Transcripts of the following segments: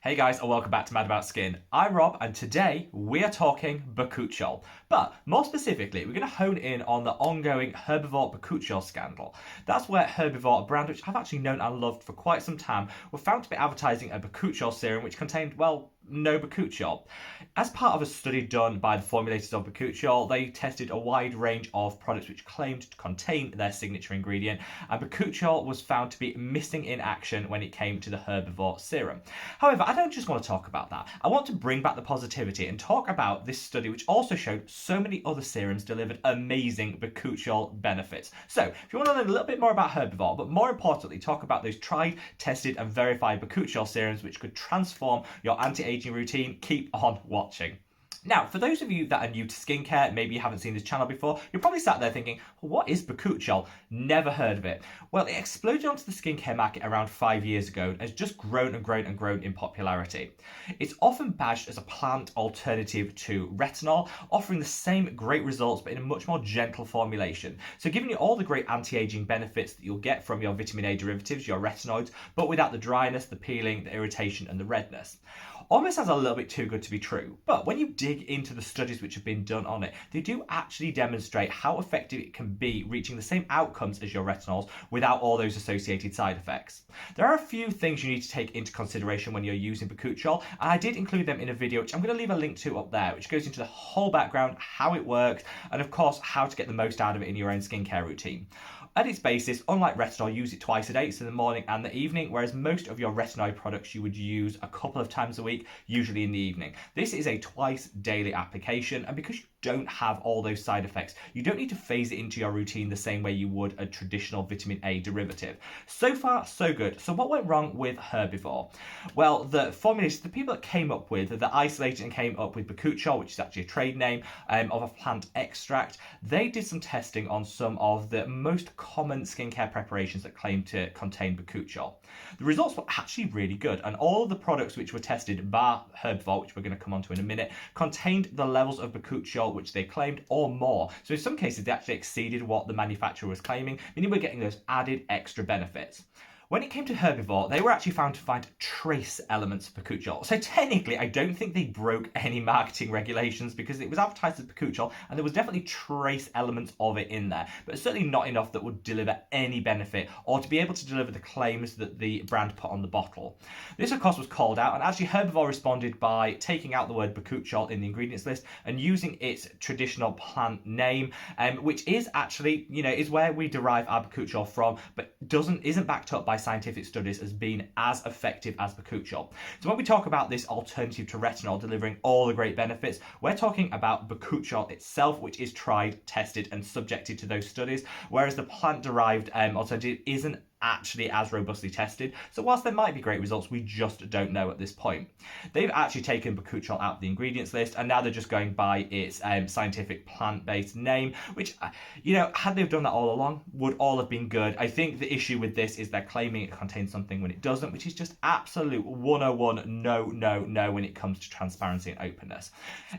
Hey guys, and welcome back to Mad About Skin. I'm Rob, and today we are talking Bakuchiol. But more specifically, we're going to hone in on the ongoing HERBIVORE Bakuchiol scandal. That's where HERBIVORE, a brand which I've actually known and loved for quite some time, were found to be advertising a Bakuchiol serum which contained, well, no Bakuchiol. As part of a study done by the formulators of Bakuchiol, they tested a wide range of products which claimed to contain their signature ingredient, and Bakuchiol was found to be missing in action when it came to the HERBIVORE serum. However, I don't just want to talk about that. I want to bring back the positivity and talk about this study which also showed so many other serums delivered amazing Bakuchiol benefits. So, if you want to learn a little bit more about HERBIVORE, but more importantly, talk about those tried, tested and verified Bakuchiol serums which could transform your anti-aging routine, keep on watching. Now, for those of you that are new to skincare, maybe you haven't seen this channel before, you're probably sat there thinking, well, what is Bakuchiol? Never heard of it. Well, it exploded onto the skincare market around 5 years ago and has just grown and grown and grown in popularity. It's often badged as a plant alternative to retinol, offering the same great results but in a much more gentle formulation. So giving you all the great anti-aging benefits that you'll get from your vitamin A derivatives, your retinoids, but without the dryness, the peeling, the irritation and the redness. Almost sounds a little bit too good to be true, but when you dig into the studies which have been done on it, they do actually demonstrate how effective it can be reaching the same outcomes as your retinols without all those associated side effects. There are a few things you need to take into consideration when you're using Bakuchiol, and I did include them in a video which I'm going to leave a link to up there, which goes into the whole background, how it works, and of course how to get the most out of it in your own skincare routine. At its basis, unlike retinol, use it twice a day, so in the morning and the evening, whereas most of your retinoid products you would use a couple of times a week, usually in the evening. This is a twice daily application, and because you don't have all those side effects, you don't need to phase it into your routine the same way you would a traditional vitamin A derivative. So far, so good. So what went wrong with HERBIVORE? Well, the formulators, the people that came up with, that isolated and came up with Bakuchiol, which is actually a trade name of a plant extract, they did some testing on some of the most common skincare preparations that claim to contain Bakuchiol. The results were actually really good, and all of the products which were tested, bar HERBIVORE, which we're going to come on to in a minute, contained the levels of Bakuchiol which they claimed or more. So in some cases they actually exceeded what the manufacturer was claiming, meaning we're getting those added extra benefits. When it came to HERBIVORE, they were actually found to find trace elements of Bakuchiol. So technically, I don't think they broke any marketing regulations because it was advertised as Bakuchiol and there was definitely trace elements of it in there, but certainly not enough that would deliver any benefit or to be able to deliver the claims that the brand put on the bottle. This, of course, was called out, and actually HERBIVORE responded by taking out the word Bakuchiol in the ingredients list and using its traditional plant name, which is actually, is where we derive our Bakuchiol from, but isn't backed up by scientific studies as being as effective as Bakuchiol. So when we talk about this alternative to retinol delivering all the great benefits, we're talking about Bakuchiol itself, which is tried, tested and subjected to those studies, whereas the plant-derived alternative isn't actually as robustly tested. So whilst there might be great results, we just don't know at this point. They've actually taken Bakuchiol out of the ingredients list, and now they're just going by its scientific plant-based name, which, had they done that all along, would all have been good. I think the issue with this is they're claiming it contains something when it doesn't, which is just absolute 101 no when it comes to transparency and openness.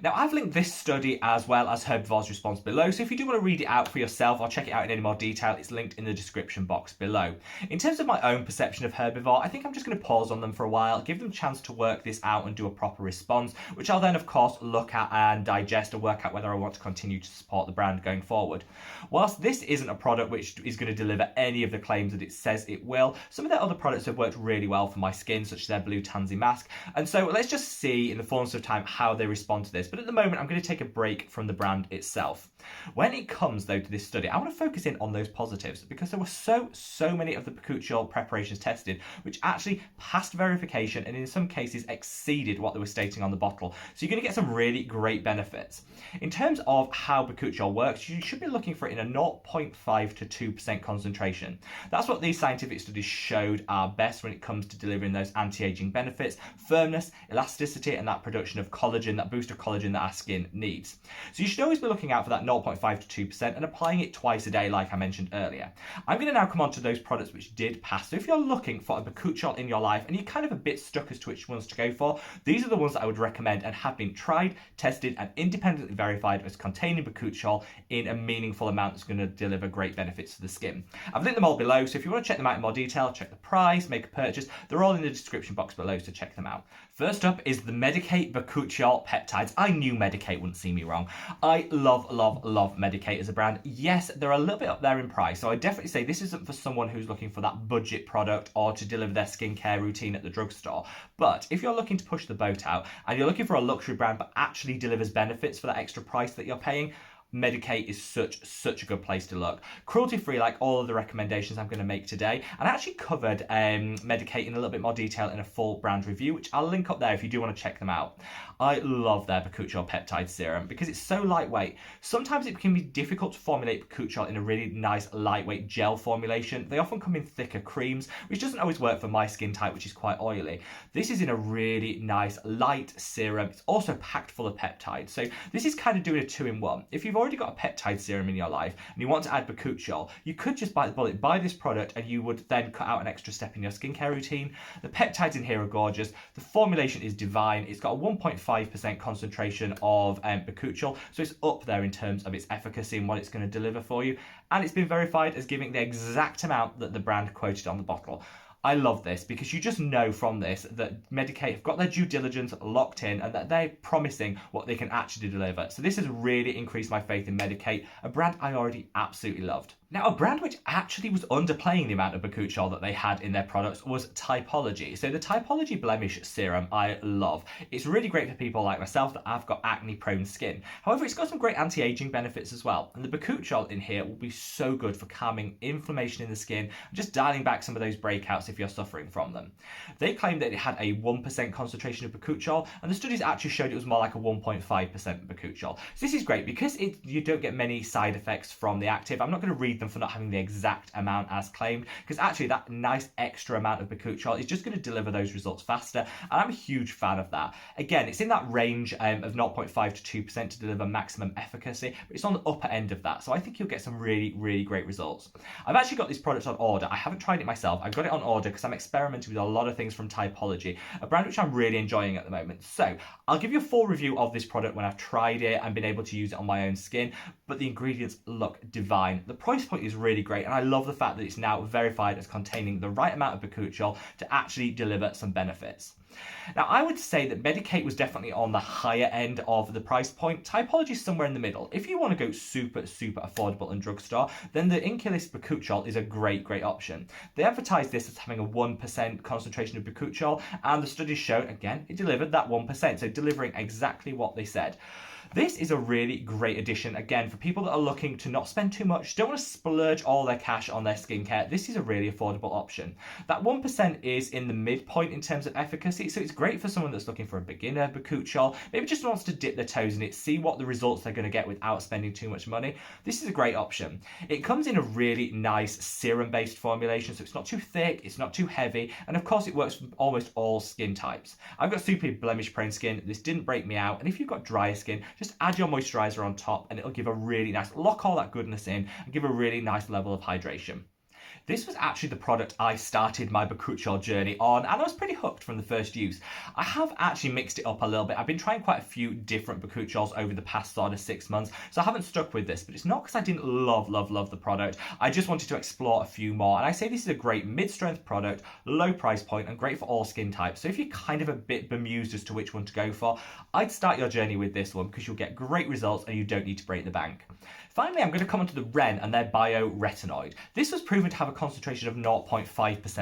Now, I've linked this study as well as HERBIVORE's response below, so if you do want to read it out for yourself or check it out in any more detail, it's linked in the description box below. In terms of my own perception of HERBIVORE, I think I'm just going to pause on them for a while, give them a chance to work this out and do a proper response, which I'll then of course look at and digest and work out whether I want to continue to support the brand going forward. Whilst this isn't a product which is going to deliver any of the claims that it says it will, some of their other products have worked really well for my skin, such as their Blue Tansy mask, and so let's just see in the fullness of time how they respond to this. But at the moment I'm going to take a break from the brand itself. When it comes though to this study, I want to focus in on those positives because there were so many of the Bakuchiol preparations tested which actually passed verification and in some cases exceeded what they were stating on the bottle. So you're going to get some really great benefits. In terms of how Bakuchiol works, you should be looking for it in a 0.5 to 2% concentration. That's what these scientific studies showed are best when it comes to delivering those anti-aging benefits, firmness, elasticity and that production of collagen, that boost of collagen that our skin needs. So you should always be looking out for that 0.5 to 2% and applying it twice a day like I mentioned earlier. I'm going to now come on to those products products which did pass. So if you're looking for a Bakuchiol in your life and you're kind of a bit stuck as to which ones to go for, these are the ones that I would recommend and have been tried, tested, and independently verified as containing Bakuchiol in a meaningful amount that's going to deliver great benefits to the skin. I've linked them all below, so if you want to check them out in more detail, check the price, make a purchase, they're all in the description box below, so check them out. First up is the Medik8 Bakuchiol Peptides. I knew Medik8 wouldn't see me wrong. I love Medik8 as a brand. Yes, they're a little bit up there in price, so I definitely say this isn't for someone who's looking for that budget product or to deliver their skincare routine at the drugstore. But if you're looking to push the boat out and you're looking for a luxury brand but actually delivers benefits for that extra price that you're paying, Medik8 is such a good place to look. Cruelty-free, like all of the recommendations I'm going to make today. And I actually covered Medik8 in a little bit more detail in a full brand review, which I'll link up there if you do want to check them out. I love their Bakuchiol Peptide Serum because it's so lightweight. Sometimes it can be difficult to formulate Bakuchiol in a really nice lightweight gel formulation. They often come in thicker creams, which doesn't always work for my skin type, which is quite oily. This is in a really nice light serum. It's also packed full of peptides. So this is kind of doing a 2-in-1. If you've already got a peptide serum in your life and you want to add Bakuchiol, you could just bite the bullet, buy this product, and you would then cut out an extra step in your skincare routine. The peptides in here are gorgeous. The formulation is divine. It's got a 1.5% concentration of Bakuchiol, so it's up there in terms of its efficacy and what it's going to deliver for you. And it's been verified as giving the exact amount that the brand quoted on the bottle. I love this because you just know from this that Medik8 have got their due diligence locked in and that they're promising what they can actually deliver. So this has really increased my faith in Medik8, a brand I already absolutely loved. Now, a brand which actually was underplaying the amount of Bakuchiol that they had in their products was Typology. So the Typology Blemish Serum I love. It's really great for people like myself that have got acne-prone skin. However, it's got some great anti-aging benefits as well. And the Bakuchiol in here will be so good for calming inflammation in the skin and just dialing back some of those breakouts if you're suffering from them. They claimed that it had a 1% concentration of Bakuchiol, and the studies actually showed it was more like a 1.5% Bakuchiol. So this is great because you don't get many side effects from the active. I'm not going to read them for not having the exact amount as claimed, because actually that nice extra amount of Bakuchiol is just going to deliver those results faster, and I'm a huge fan of that. Again, it's in that range of 0.5 to 2% to deliver maximum efficacy, but it's on the upper end of that, so I think you'll get some really great results. I've actually got this product on order. I haven't tried it myself. I've got it on order because I'm experimenting with a lot of things from Typology, a brand which I'm really enjoying at the moment. So I'll give you a full review of this product when I've tried it and been able to use it on my own skin, but the ingredients look divine. The price point is really great, and I love the fact that it's now verified as containing the right amount of Bakuchiol to actually deliver some benefits. Now, I would say that Medik8 was definitely on the higher end of the price point. Typology is somewhere in the middle. If you want to go super affordable and drugstore, then the Inkey Bakuchiol is a great option. They advertise this as having a 1% concentration of Bakuchiol, and the studies showed, again, it delivered that 1%, so delivering exactly what they said. This is a really great addition, again, for people that are looking to not spend too much, don't want to splurge all their cash on their skincare. This is a really affordable option. That 1% is in the midpoint in terms of efficacy, so it's great for someone that's looking for a beginner Bakuchiol, maybe just wants to dip their toes in it, see what the results they're going to get without spending too much money. This is a great option. It comes in a really nice serum-based formulation, so it's not too thick, it's not too heavy, and of course it works for almost all skin types. I've got super blemish-prone skin. This didn't break me out, and if you've got drier skin, just add your moisturizer on top and it'll give a really nice, lock all that goodness in and give a really nice level of hydration. This was actually the product I started my Bakuchiol journey on, and I was pretty hooked from the first use. I have actually mixed it up a little bit. I've been trying quite a few different Bakuchiols over the past sort of 6 months, so I haven't stuck with this, but it's not because I didn't love the product. I just wanted to explore a few more, and I say this is a great mid-strength product, low price point, and great for all skin types. So if you're kind of a bit bemused as to which one to go for, I'd start your journey with this one because you'll get great results and you don't need to break the bank. Finally, I'm going to come on to the REN and their Bio Retinol. This was proven to have a concentration of 0.5%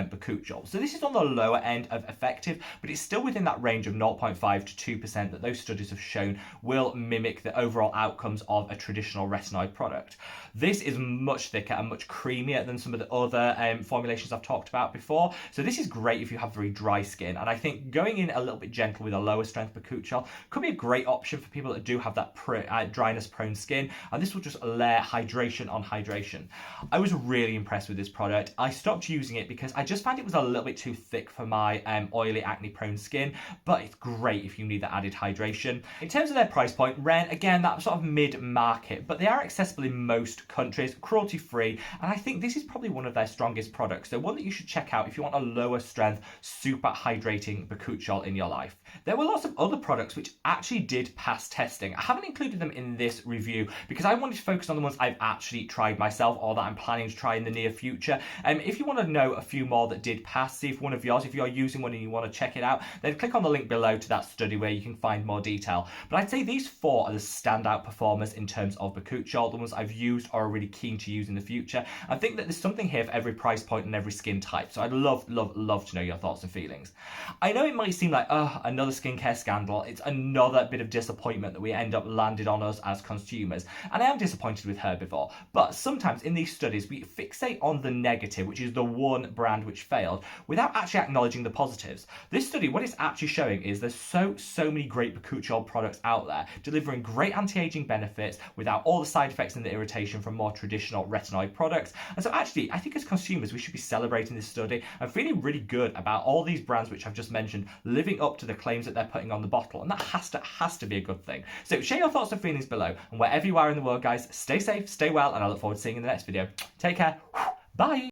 Bakuchiol. So this is on the lower end of effective, but it's still within that range of 0.5 to 2% that those studies have shown will mimic the overall outcomes of a traditional retinoid product. This is much thicker and much creamier than some of the other formulations I've talked about before. So this is great if you have very dry skin. And I think going in a little bit gentle with a lower strength Bakuchiol could be a great option for people that do have that dryness prone skin. And this will just layer hydration on hydration. I was really impressed with this product. I stopped using it because I just found it was a little bit too thick for my oily, acne-prone skin, but it's great if you need that added hydration. In terms of their price point, REN, again, that sort of mid-market, but they are accessible in most countries, cruelty-free, and I think this is probably one of their strongest products, so one that you should check out if you want a lower strength, super hydrating bakuchiol in your life. There were lots of other products which actually did pass testing. I haven't included them in this review because I wanted to focus on the ones I've actually tried myself or that I'm planning to try in the near future. If you want to know a few more that did pass, see if one of yours, if you're using one and you want to check it out, then click on the link below to that study where you can find more detail. But I'd say these 4 are the standout performers in terms of bakuchiol, the ones I've used or are really keen to use in the future. I think that there's something here for every price point and every skin type, so I'd love to know your thoughts and feelings. I know it might seem like, another skincare scandal, it's another bit of disappointment that we end up landed on us as consumers, and I am disappointed with Herbivore, but sometimes in these studies we fixate on the negative, which is the one brand which failed, without actually acknowledging the positives. This study, what it's actually showing is there's so many great bakuchiol products out there, delivering great anti-aging benefits without all the side effects and the irritation from more traditional retinoid products. And so actually, I think as consumers, we should be celebrating this study and feeling really good about all these brands which I've just mentioned living up to the claims that they're putting on the bottle, and that has to be a good thing. So share your thoughts and feelings below, and wherever you are in the world, guys, stay safe, stay well, and I look forward to seeing you in the next video. Take care. Bye.